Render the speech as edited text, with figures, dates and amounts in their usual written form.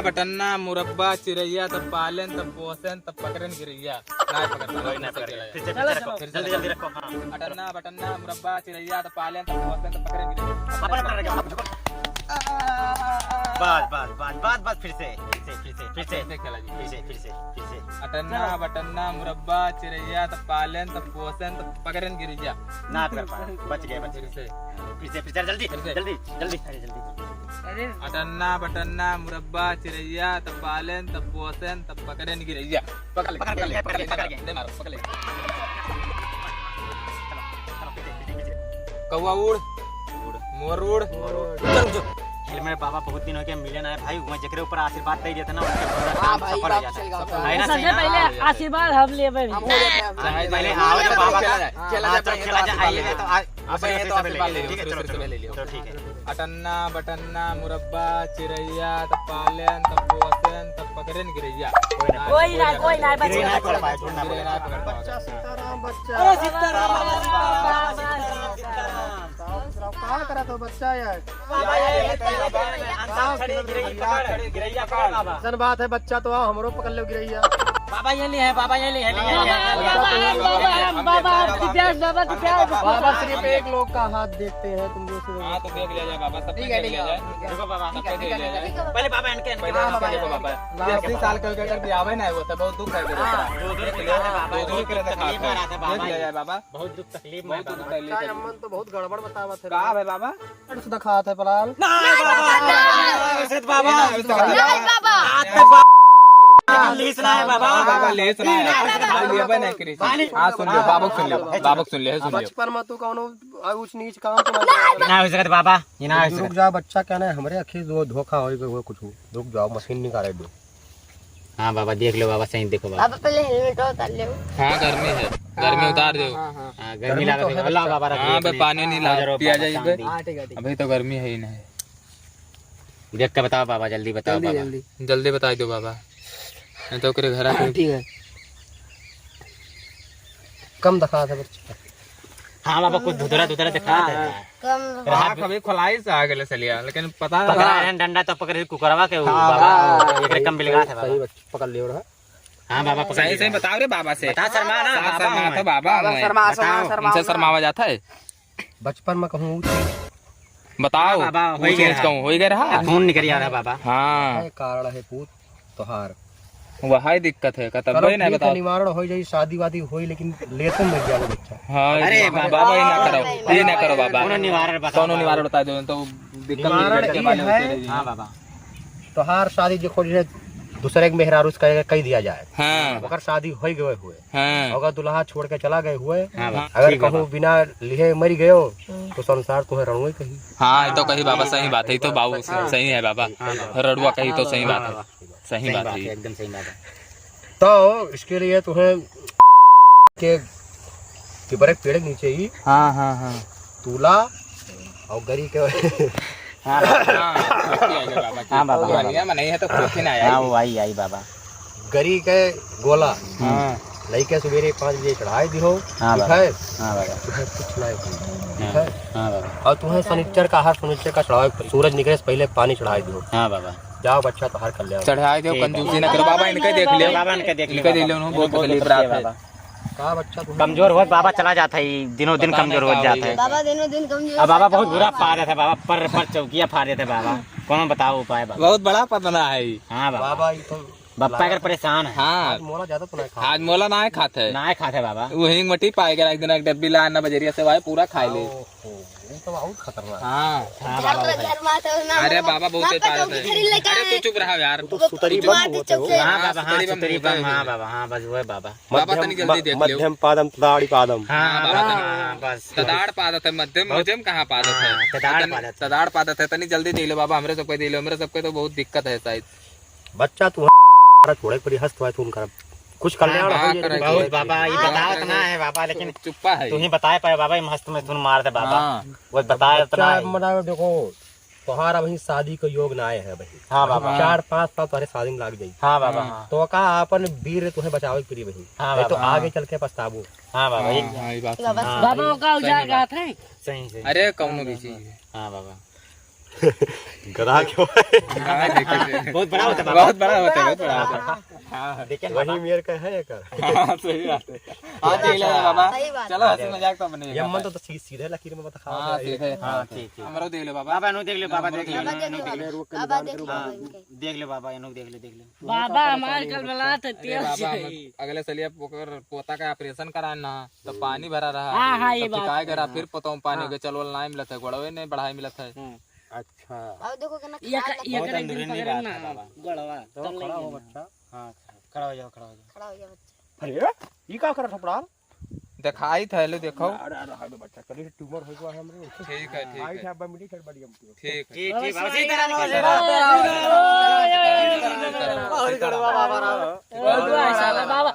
बटन्ना मुरब्बा चिरैया तब पालें तब पोसें तब पकड़ें गिरैया ना पकड़ जल्दी जल्दी रखो। अटन्ना बटन्ना मुरब्बा चिरैया तब पालें तब पोसें तब पकड़ें गिरैया। बस फिर से अटन्ना बटन्ना मुरब्बा चिरैया तब पालें तब पोसें तब पकड़ें गिरैया ना कर पाए, बच गए फिर से जल्दी जल्दी जल्दी अरे अटन्ना बटन्ना मुरब्बा चिरैया तब पालें तब पोसें तब पकड़ें गिरैया। पकड़ ले कौवा उड़ मोर उड़। मेरे बाबा बहुत दिन हो गए मिले ना है भाई, मैं जकरे ऊपर आशीर्वाद दे दिया था ना उनके सफल हो जाता है ना। सबसे पहले आशीर्वाद हम लेबे पहले आओ जो बाबा का खेला जा आइए तो अपने तो आशीर्वाद ले ठीक है, चलो ले लियो। चलो ठीक है। अटन्ना बटन्ना मुरब्बा चिरैया तब पालें तब पोसें तब पकड़ें गिरैया। कोई ना बच्चे ना कर पाए, छोड़ना गिरैया पड़ेगा। पकड़ बच्चा सीताराम बच्चा। अरे सीताराम कहाँ करा तो बच्चा यार। सन बात है बच्चा तो आओ हमरो पकड़ लो गिरैया। बाबा ये ली है, बाबा ये ली है। बाबा सिर्फ एक लोग का हाथ देखते हैं, तुम दूसरे। हाँ तो देख लिया जाए बाबा, सब देख लिया जाए। देखो बाबा, सबको देख लिया जाए। पहले बाबा इनके देखो बाबा 80 साल का अगर बियाह ना वो तो बहुत दुख है। देख लिया जाए बाबा, बहुत दुख तकलीफ बहुत दुख तकलीफ है। अम्मन तो बहुत गड़बड़ बतावा थे। का है बाबा सुधा खात है पलाल। बाबा ले सुना है। हाँ सुन लियो बाबा, सुन लियो बचपन में तू कौन ऊंच नीच काम ना हो सकता बाबा, ये ना हो रुक सकता। जा बच्चा कहना है हमरे अखी दो धोखा हो कुछ रुक जाओ मशीन निकाले दो। हाँ बाबा देख लो बाबा, सही देखो बाबा। अब पहले हेलमेट उतार ले। हाँ गर्मी है, गर्मी उतार दो। हाँ गर्मी लगा है अल्लाह बाबा रखिए। हाँ भाई पानी नहीं ला पिया जाए शांति। अभी तो गर्मी है ही नहीं। देख के बताओ बाबा, जल्दी बताओ बाबा। जल्दी बता दो बाबा, नहीं तो ओकरे घर आके। ठीक है कम दिखा था बच्चा। हाँ बाबा कुछ धुतरा दिखा था। हाँ कभी खुलाई से आ गए चलिया, लेकिन पता पकड़ा है डंडा तो पकड़ कुकरवा के बाबा एक कम बिलगा था सही बाबा। पकड़ लियो रहा। हाँ बाबा पकड़ सही बताओ रे बाबा से। बता शर्मा ना शर्मा तो बाबा उनसे शर्मावा जाता है। बचपन में कहूँ बताओ बाबा, वो चीज कहूँ हो गया रहा। खून निकल आ रहा बाबा। हाँ कारण है पूत तोहार वही दिक्कत है कतब नहीं बताओ। निवारण हो जाए शादी वादी हो लेकिन लेते मिल जाए बच्चा। हाँ अरे बाबा ये ना करो, ये ना करो बाबा। कौन निवारण बताओ, कौन निवारण बता दो तो निवारण दिक्कत है। हाँ बाबा तोहार शादी जो खोज दूसरे के मेहरारू कह दिया जाए। हाँ अगर शादी हो गए हुए हाँ अगर दुल्हा छोड़ के चला गए हुए, हाँ बाबा, अगर ठीक कहूँ बिना लिए मरी गयो तो संसार तुम्हें रणुए कही। हाँ ये तो कही बाबा सही बात है। तो बाबू सही है बाबा, रड़ुआ कही तो सही बात है। सही बात है, एकदम सही बात है। तो इसके लिए तुम्हें के बड़े पेड़ के नीचे ही हाँ हाँ हाँ तूला और गरी के हाँ बाबा नहीं है तो खुद ना हाँ वो आई बाबा। गरी के गोला हाँ लड़के सवेरे 5 बजे चढ़ाई दी हो। हाँ बाबा। हाँ बाबा तुम्हें कुछ ना हाँ बाबा। और तुम्हें शनिचर का हर शनिचर का चढ़ाओ, सूरज निकले से पहले पानी चढ़ाई दो। हाँ बाबा जाओ बच्चा तो हर कर ले चढ़ाई दो, कंजूसी ना करो बाबा। इनके देख लियो, बाबा इनके देख इनके देख लियो, उन्होंने बहुत तकलीफ रहा है। का बच्चा तुम्हें कमजोर हो बाबा चला जाता है, दिनों दिन कमजोर हो जाता है। बाबा दिनों दिन कमजोर। अब बाबा बहुत बुरा पा रहे थे बाबा, पर चौकिया फाड़ रहे थे बाबा। कौन बताओ उपाय बाबा। बहुत बड़ा पतना है। हाँ बाबा बाबा ये तो बापा अगर परेशान है। हाँ मोला ज्यादा तो नहीं खा। आज मोला ना खाते है, ना खाते बाबा। वो हिंग मटी पाएगा एक दिन, एक डब्बी ला ना बजरिया से वाए पूरा खा ले। ये तो बहुत खतरनाक। हाँ हाँ बाबा अरे बाबा बहुत तेज पारत है। अरे तू चुप रहा यार। तो सुतरी बम होते हो। हाँ बाबा हाँ सुतरी बम। हाँ बाबा हाँ बस वो है बाबा। बाबा तनी जल्दी देख लियो। मध्यम पादम तदाड़ी पादम। हाँ बाबा हाँ बस तदाड़ पादत है, मध्यम मध्यम कहाँ पादत है। तदाड़ पादत है, तनी जल्दी दे लो बाबा। हमरे सबको दे लो, हमरे सबको तो बहुत दिक्कत है शायद। बच्चा तू छोड़े पड़ी हस्त हुआ तुम कर कुछ कल्याण हो जाए। बहुत बाबा ये बताओ तो ना है बाबा, लेकिन चुप्पा है। तू ही बताए पाए बाबा। मस्त में तुम मारते बाबा, वो बताए तो ना है। मना देखो तोहार अभी शादी का योग ना आए है भाई। हाँ बाबा 4-5 साल तुम्हारे शादी में लग जाई। हाँ बाबा हाँ तो का अपन वीर तुम्हें बचावे के पड़ी भाई। हाँ नहीं तो बाबा, आगे चल के पछताबो। हाँ बाबा हाँ ये बात बाबा का उजाड़ गया था। सही से। अरे कौनो भी चीज। हाँ बाबा गधा क्यों है? हाँ, देखिए, बहुत बड़ा होता है बाबा। बहुत बड़ा होता है, बहुत बड़ा होता है। हाँ, देखिए ना वही बाबा। मेयर का है कर। हाँ, सही बात है। हाँ, देख ले बाबा, सही बात। चलो हंसी मजाक तो बने। ये मन तो सीधे लकीर में बता हाँ, सीधे। हाँ, ठीक ठीक। हमरो देख ले बाबा। बाबा इन्हों देख ले, बाबा देख ले, बाबा इन्हों देख देख ले। लो बाबा देख लो हाँ, इनके। देख ले बाबा, इन्हों देख ले, देख ले। बाबा हमारे कल बला था अरे बाबा, हम अगले साल ये पोता का ऑपरेशन कराना तो पानी भरा रहा। हाँ, हाँ, ये तो बात काय करा फिर पोता में पानी के चलवल नहीं मिलत है, गोड़वे नहीं बढ़ाई मिलत है। अच्छा अब देखो कितना बहुत एक दिन अंदरूनी पकड़ना बात है बाबा। गड़वा तो खड़ा हो बच्चा। हाँ, खड़ा हो जाओ, खड़ा हो जाओ। खड़ा हो गया बच्चा। अरे ये का कर थपड़ा? दिखाई था, लो देखो। अरे हां बच्चा कभी ट्यूमर हो गया हमरे। ठीक है, ठीक आई है, था बड़ी कर बढ़िया। ठीक है। ठीक ठीक बाबा, सही तरह बहुत निकल गड़वा बाबा।